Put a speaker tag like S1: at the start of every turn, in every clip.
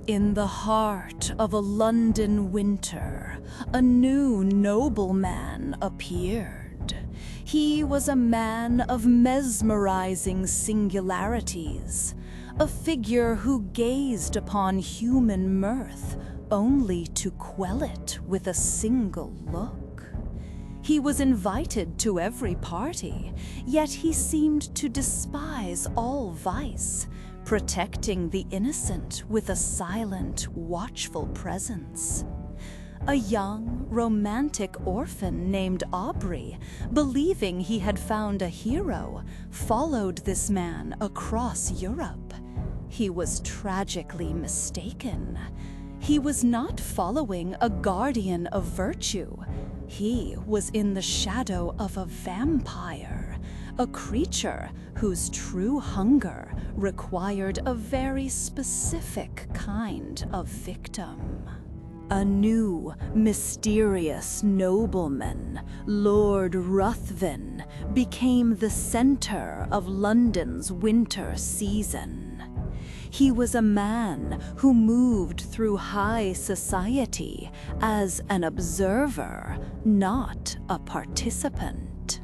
S1: In the heart of a London winter, a new nobleman appeared. He was a man of mesmerizing singularities, a figure who gazed upon human mirth only to quell it with a single look. He was invited to every party, yet he seemed to despise all vice, protecting the innocent with a silent, watchful presence. A young, romantic orphan named Aubrey, believing he had found a hero, followed this man across Europe. He was tragically mistaken. He was not following a guardian of virtue. He was in the shadow of a vampire, a creature whose true hunger required a very specific kind of victim. A new, mysterious nobleman, Lord Ruthven, became the center of London's winter season. He was a man who moved through high society as an observer, not a participant.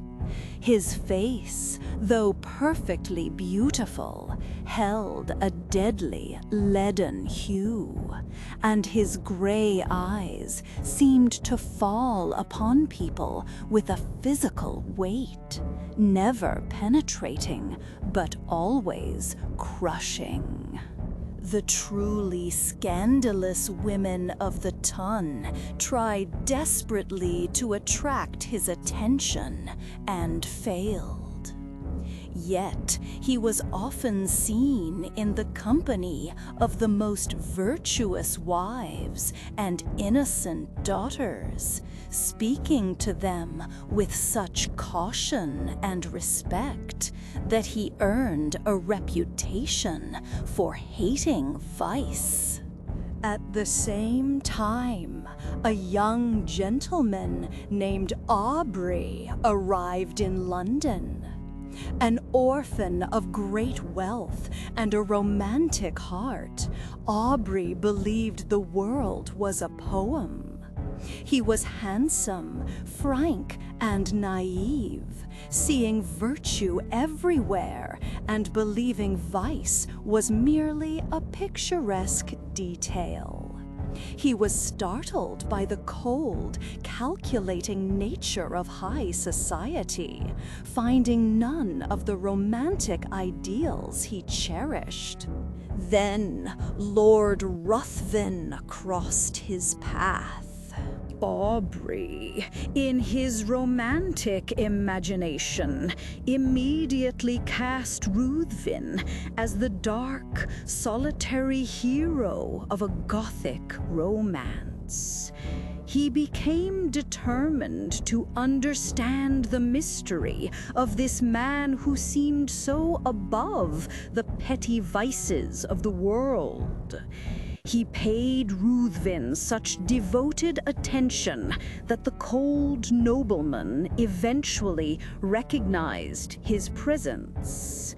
S1: His face, though perfectly beautiful, held a deadly leaden hue, and his gray eyes seemed to fall upon people with a physical weight, never penetrating, but always crushing. The truly scandalous women of the ton tried desperately to attract his attention and failed. Yet he was often seen in the company of the most virtuous wives and innocent daughters, speaking to them with such caution and respect that he earned a reputation for hating vice. At the same time, a young gentleman named Aubrey arrived in London. An orphan of great wealth and a romantic heart, Aubrey believed the world was a poem. He was handsome, frank, and naive, seeing virtue everywhere and believing vice was merely a picturesque detail. He was startled by the cold, calculating nature of high society, finding none of the romantic ideals he cherished. Then Lord Ruthven crossed his path. Aubrey, in his romantic imagination, immediately cast Ruthven as the dark, solitary hero of a Gothic romance. He became determined to understand the mystery of this man who seemed so above the petty vices of the world. He paid Ruthven such devoted attention that the cold nobleman eventually recognized his presence.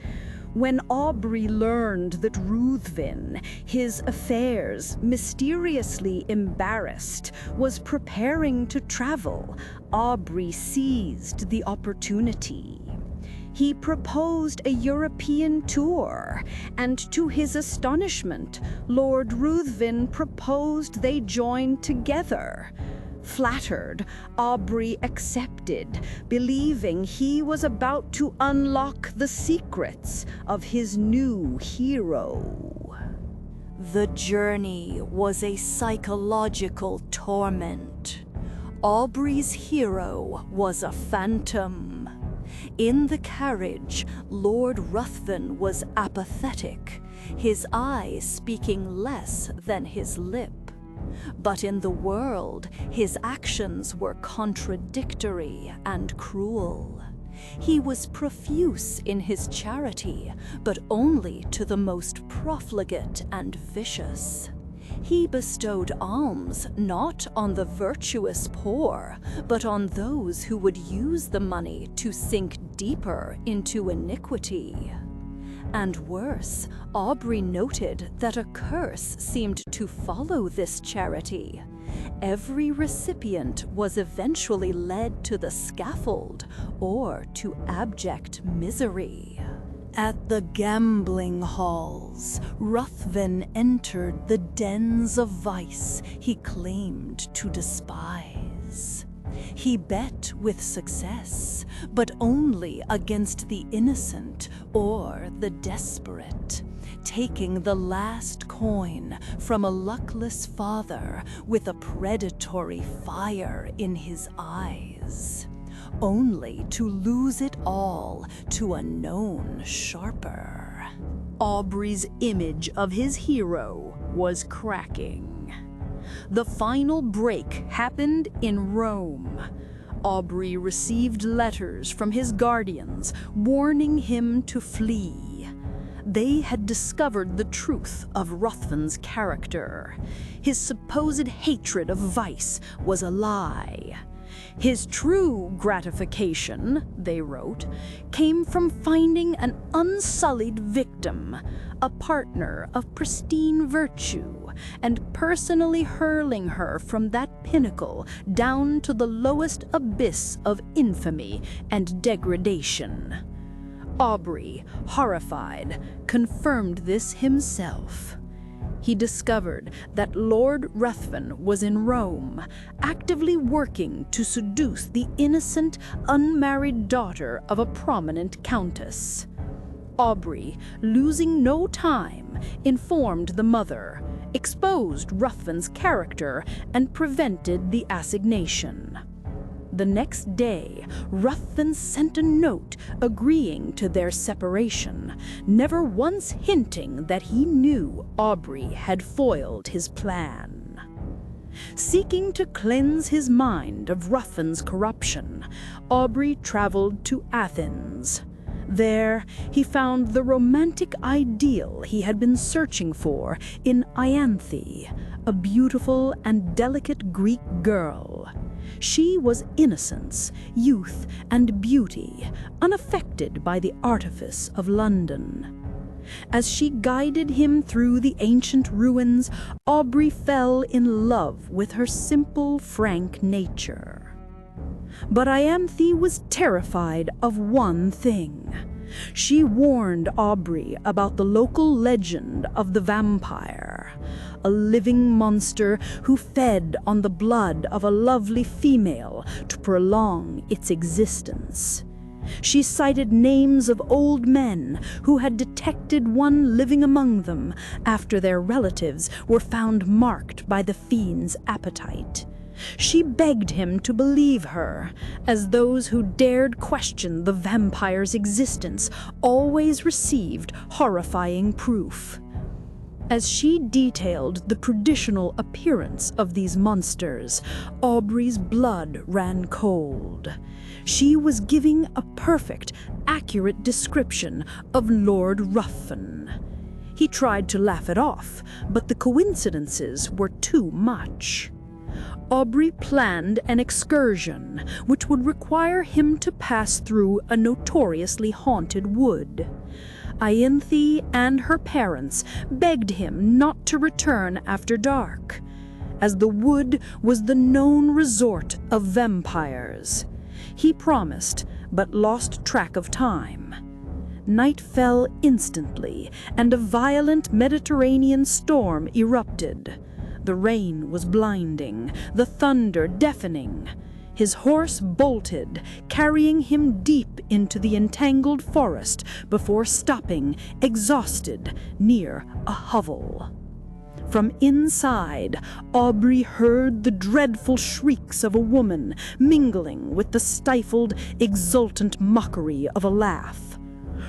S1: When Aubrey learned that Ruthven, his affairs mysteriously embarrassed, was preparing to travel, Aubrey seized the opportunity. He proposed a European tour, and to his astonishment, Lord Ruthven proposed they join together. Flattered, Aubrey accepted, believing he was about to unlock the secrets of his new hero. The journey was a psychological torment. Aubrey's hero was a phantom. In the carriage, Lord Ruthven was apathetic, his eyes speaking less than his lip. But in the world, his actions were contradictory and cruel. He was profuse in his charity, but only to the most profligate and vicious. He bestowed alms not on the virtuous poor, but on those who would use the money to sink deeper into iniquity. And worse, Aubrey noted that a curse seemed to follow this charity. Every recipient was eventually led to the scaffold or to abject misery. At the gambling halls, Ruthven entered the dens of vice he claimed to despise. He bet with success, but only against the innocent or the desperate, taking the last coin from a luckless father with a predatory fire in his eyes, only to lose it all to a known sharper. Aubrey's image of his hero was cracking. The final break happened in Rome. Aubrey received letters from his guardians warning him to flee. They had discovered the truth of Ruthven's character. His supposed hatred of vice was a lie. His true gratification, they wrote, came from finding an unsullied victim, a partner of pristine virtue, and personally hurling her from that pinnacle down to the lowest abyss of infamy and degradation. Aubrey, horrified, confirmed this himself. He discovered that Lord Ruthven was in Rome, actively working to seduce the innocent, unmarried daughter of a prominent countess. Aubrey, losing no time, informed the mother, exposed Ruthven's character, and prevented the assignation. The next day, Ruthven sent a note agreeing to their separation, never once hinting that he knew Aubrey had foiled his plan. Seeking to cleanse his mind of Ruthven's corruption, Aubrey traveled to Athens. There, he found the romantic ideal he had been searching for in Ianthe, a beautiful and delicate Greek girl. She was innocence, youth, and beauty, unaffected by the artifice of London. As she guided him through the ancient ruins, Aubrey fell in love with her simple, frank nature. But Ianthe was terrified of one thing. She warned Aubrey about the local legend of the vampire, a living monster who fed on the blood of a lovely female to prolong its existence. She cited names of old men who had detected one living among them after their relatives were found marked by the fiend's appetite. She begged him to believe her, as those who dared question the vampire's existence always received horrifying proof. As she detailed the traditional appearance of these monsters, Aubrey's blood ran cold. She was giving a perfect, accurate description of Lord Ruthven. He tried to laugh it off, but the coincidences were too much. Aubrey planned an excursion, which would require him to pass through a notoriously haunted wood. Ianthe and her parents begged him not to return after dark, as the wood was the known resort of vampires. He promised, but lost track of time. Night fell instantly, and a violent Mediterranean storm erupted. The rain was blinding, the thunder deafening. His horse bolted, carrying him deep into the entangled forest before stopping, exhausted, near a hovel. From inside, Aubrey heard the dreadful shrieks of a woman mingling with the stifled, exultant mockery of a laugh.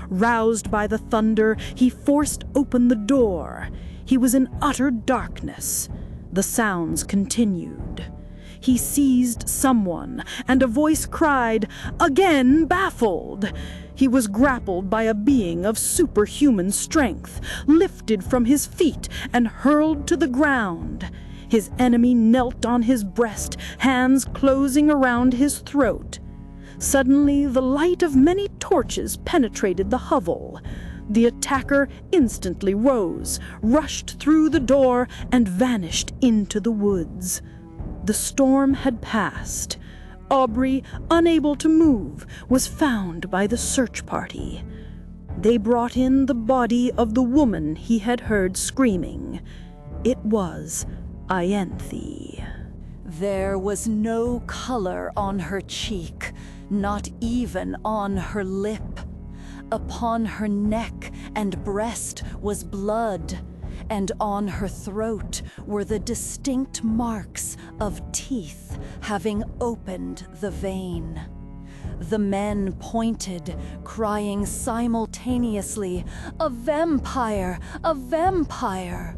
S1: Roused by the thunder, he forced open the door. He was in utter darkness. The sounds continued. He seized someone, and a voice cried, again baffled. He was grappled by a being of superhuman strength, lifted from his feet and hurled to the ground. His enemy knelt on his breast, hands closing around his throat. Suddenly, the light of many torches penetrated the hovel.
S2: The attacker instantly rose, rushed through the door, and vanished into the woods. The storm had passed. Aubrey, unable to move, was found by the search party. They brought in the body of the woman he had heard screaming. It was Ianthe.
S1: There was no color on her cheek, not even on her lip. Upon her neck and breast was blood, and on her throat were the distinct marks of teeth having opened the vein. The men pointed, crying simultaneously, "A vampire! A vampire!"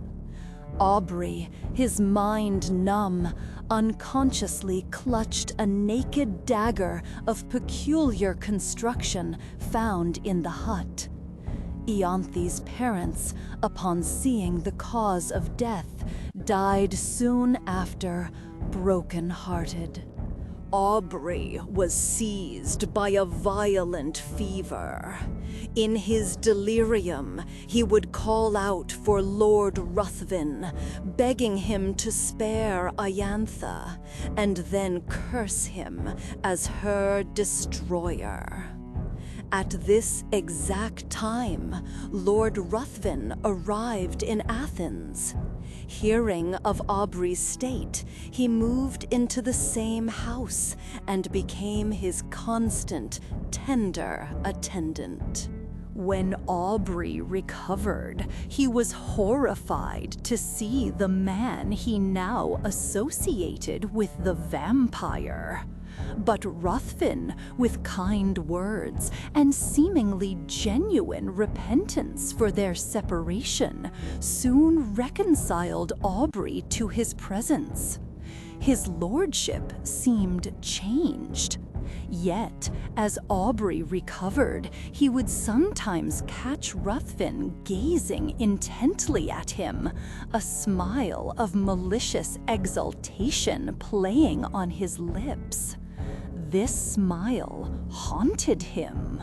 S1: Aubrey, his mind numb, unconsciously clutched a naked dagger of peculiar construction found in the hut. Ianthe's parents, upon seeing the cause of death, died soon after, broken-hearted. Aubrey was seized by a violent fever. In his delirium, he would call out for Lord Ruthven, begging him to spare Ianthe, and then curse him as her destroyer. At this exact time, Lord Ruthven arrived in Athens. Hearing of Aubrey's state, he moved into the same house and became his constant, tender attendant. When Aubrey recovered, he was horrified to see the man he now associated with the vampire. But Ruthven, with kind words and seemingly genuine repentance for their separation, soon reconciled Aubrey to his presence. His lordship seemed changed. Yet, as Aubrey recovered, he would sometimes catch Ruthven gazing intently at him, a smile of malicious exultation playing on his lips. This smile haunted him.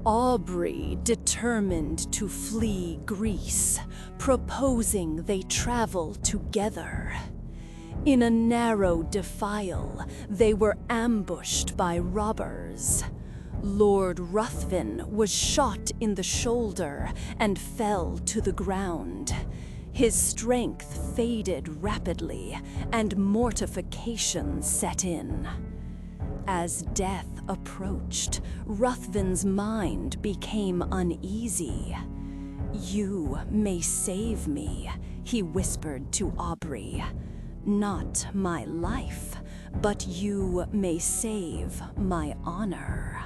S1: Aubrey determined to flee Greece, proposing they travel together. In a narrow defile, they were ambushed by robbers. Lord Ruthven was shot in the shoulder and fell to the ground. His strength faded rapidly, and mortification set in. As death approached, Ruthven's mind became uneasy. "You may save me," he whispered to Aubrey. "Not my life, but you may save my honor."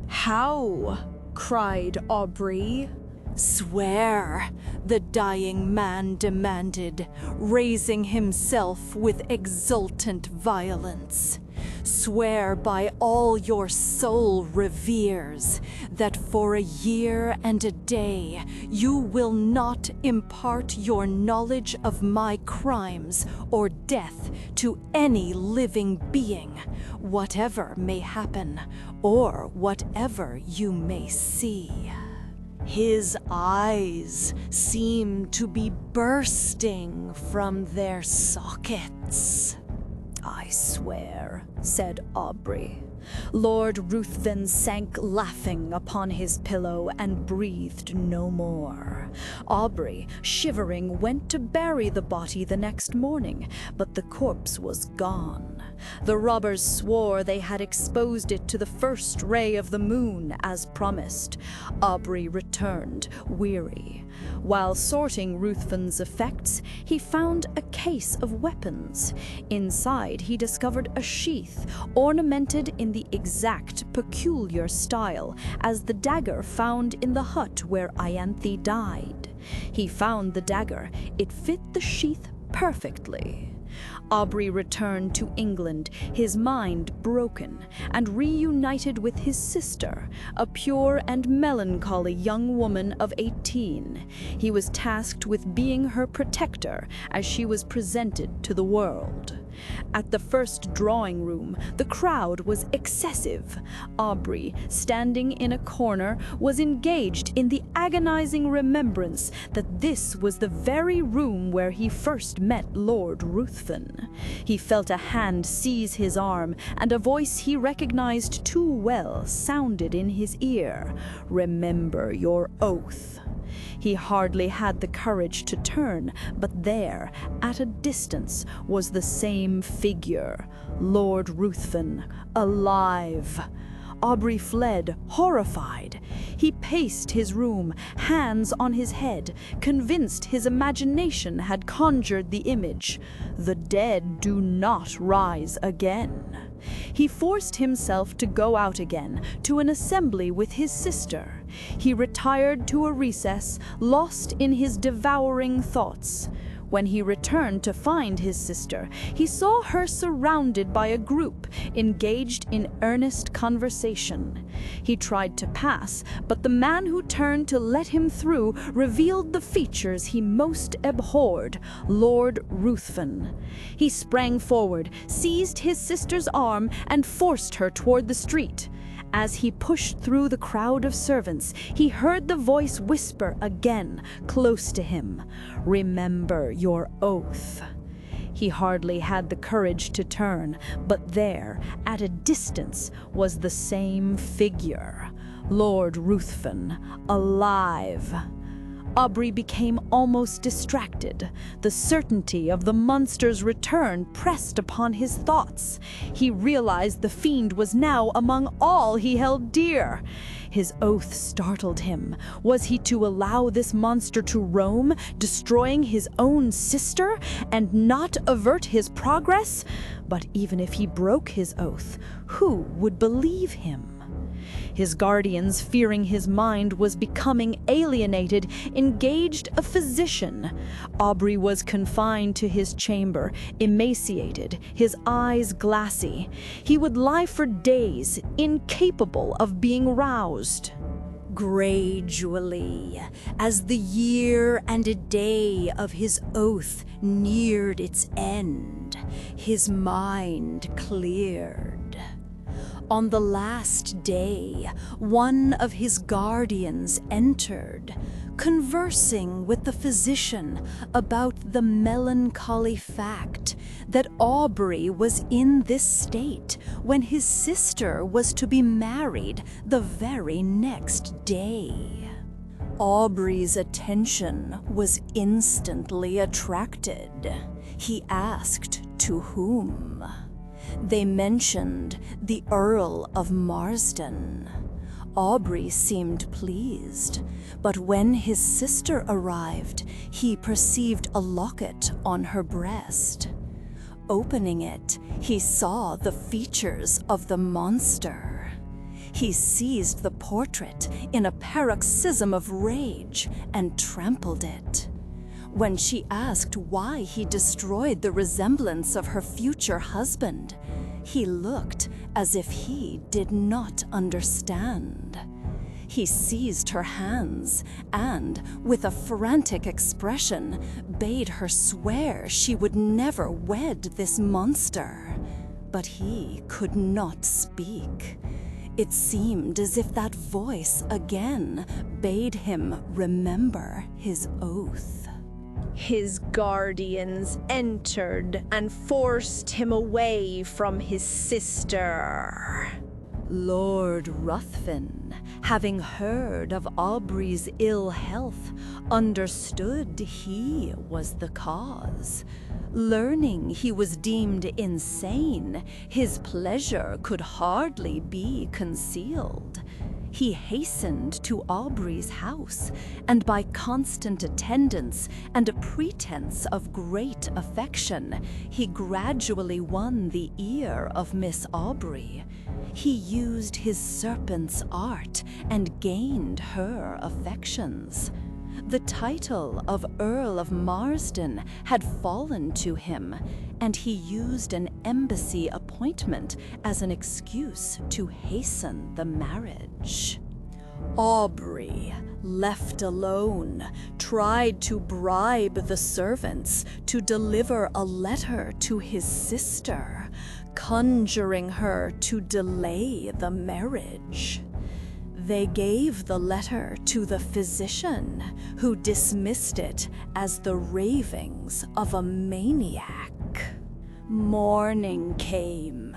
S2: "How?" cried Aubrey.
S1: "Swear," the dying man demanded, raising himself with exultant violence. "Swear by all your soul reveres that for a year and a day you will not impart your knowledge of my crimes or death to any living being, whatever may happen or whatever you may see." His eyes seemed to be bursting from their sockets. "I swear," said Aubrey. Lord Ruthven sank laughing upon his pillow and breathed no more. Aubrey, shivering, went to bury the body the next morning, but the corpse was gone. The robbers swore they had exposed it to the first ray of the moon, as promised. Aubrey returned, weary. While sorting Ruthven's effects, he found a case of weapons. Inside, he discovered a sheath ornamented in the exact peculiar style as the dagger found in the hut where Ianthe died. He found the dagger. It fit the sheath perfectly. Aubrey returned to England, his mind broken, and reunited with his sister, a pure and melancholy young woman of 18. He was tasked with being her protector as she was presented to the world.
S2: At the first drawing room, the crowd was excessive. Aubrey, standing in a corner, was engaged in the agonizing remembrance that this was the very room where he first met Lord Ruthven. He felt a hand seize his arm, and a voice he recognized too well sounded in his ear. "Remember your oath." He hardly had the courage to turn, but there, at a distance, was the same figure, Lord Ruthven, alive. Aubrey fled, horrified. He paced his room, hands on his head, convinced his imagination had conjured the image. The dead do not rise again. He forced himself to go out again, to an assembly with his sister. He retired to a recess, lost in his devouring thoughts. When he returned to find his sister, he saw her surrounded by a group, engaged in earnest conversation. He tried to pass, but the man who turned to let him through revealed the features he most abhorred, Lord Ruthven. He sprang forward, seized his sister's arm, and forced her toward the street. As he pushed through the crowd of servants, he heard the voice whisper again, close to him, "Remember your oath." He hardly had the courage to turn, but there, at a distance, was the same figure, Lord Ruthven, alive. Aubrey became almost distracted. The certainty of the monster's return pressed upon his thoughts. He realized the fiend was now among all he held dear. His oath startled him. Was he to allow this monster to roam, destroying his own sister, and not avert his progress? But even if he broke his oath, who would believe him? His guardians, fearing his mind was becoming alienated, engaged a physician. Aubrey was confined to his chamber, emaciated, his eyes glassy. He would lie for days, incapable of being roused.
S1: Gradually, as the year and a day of his oath neared its end, his mind cleared. On the last day, one of his guardians entered, conversing with the physician about the melancholy fact that Aubrey was in this state when his sister was to be married the very next day. Aubrey's attention was instantly attracted. He asked to whom. They mentioned the Earl of Marsden. Aubrey seemed pleased, but when his sister arrived, he perceived a locket on her breast. Opening it, he saw the features of the monster. He seized the portrait in a paroxysm of rage and trampled it. When she asked why he destroyed the resemblance of her future husband, he looked as if he did not understand. He seized her hands and, with a frantic expression, bade her swear she would never wed this monster. But he could not speak. It seemed as if that voice again bade him remember his oath.
S3: His guardians entered and forced him away from his sister.
S1: Lord Ruthven, having heard of Aubrey's ill health, understood he was the cause. Learning he was deemed insane, his pleasure could hardly be concealed. He hastened to Aubrey's house, and by constant attendance and a pretense of great affection, he gradually won the ear of Miss Aubrey. He used his serpent's art and gained her affections. The title of Earl of Marsden had fallen to him, and he used an embassy appointment as an excuse to hasten the marriage. Aubrey, left alone, tried to bribe the servants to deliver a letter to his sister, conjuring her to delay the marriage. They gave the letter to the physician, who dismissed it as the ravings of a maniac. Morning came.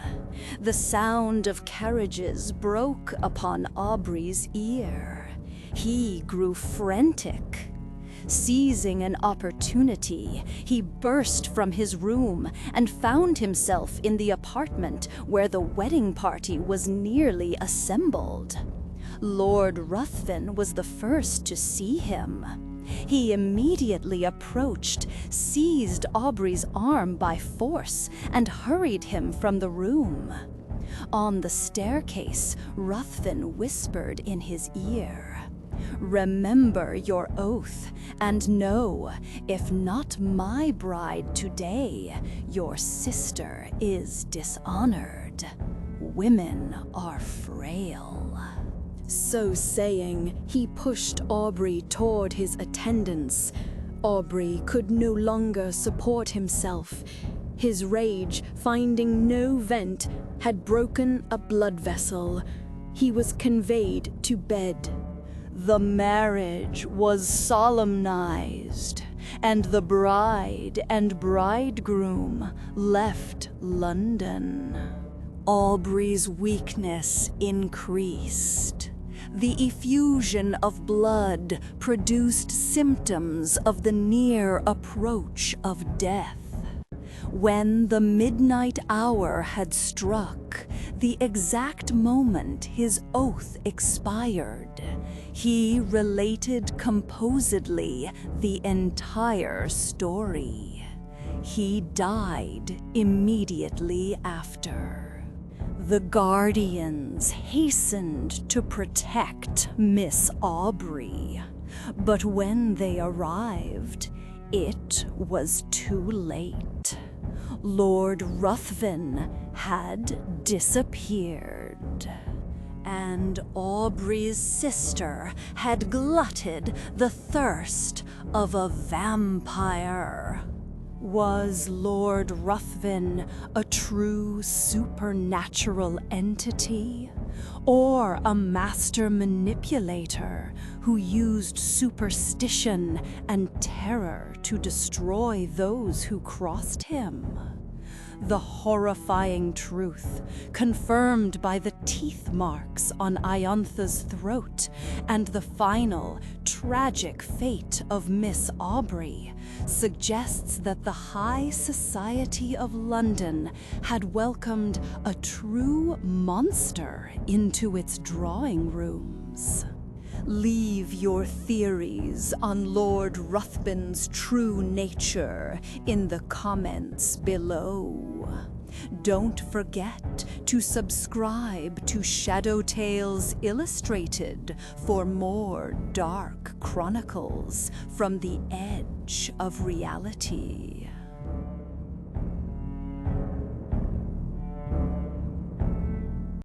S1: The sound of carriages broke upon Aubrey's ear. He grew frantic. Seizing an opportunity, he burst from his room and found himself in the apartment where the wedding party was nearly assembled. Lord Ruthven was the first to see him. He immediately approached, seized Aubrey's arm by force, and hurried him from the room. On the staircase, Ruthven whispered in his ear, "Remember your oath, and know, if not my bride today, your sister is dishonored. Women are frail." So saying, he pushed Aubrey toward his attendants. Aubrey could no longer support himself. His rage, finding no vent, had broken a blood vessel. He was conveyed to bed. The marriage was solemnized, and the bride and bridegroom left London. Aubrey's weakness increased. The effusion of blood produced symptoms of the near approach of death. When the midnight hour had struck, the exact moment his oath expired, he related composedly the entire story. He died immediately after. The guardians hastened to protect Miss Aubrey, but when they arrived, it was too late. Lord Ruthven had disappeared, and Aubrey's sister had glutted the thirst of a vampire. Was Lord Ruthven a true supernatural entity, or a master manipulator who used superstition and terror to destroy those who crossed him? The horrifying truth, confirmed by the teeth marks on Ianthe's throat and the final, tragic fate of Miss Aubrey, suggests that the high society of London had welcomed a true monster into its drawing rooms. Leave your theories on Lord Ruthven's true nature in the comments below. Don't forget to subscribe to Shadow Tales Illustrated for more dark chronicles from the edge of reality.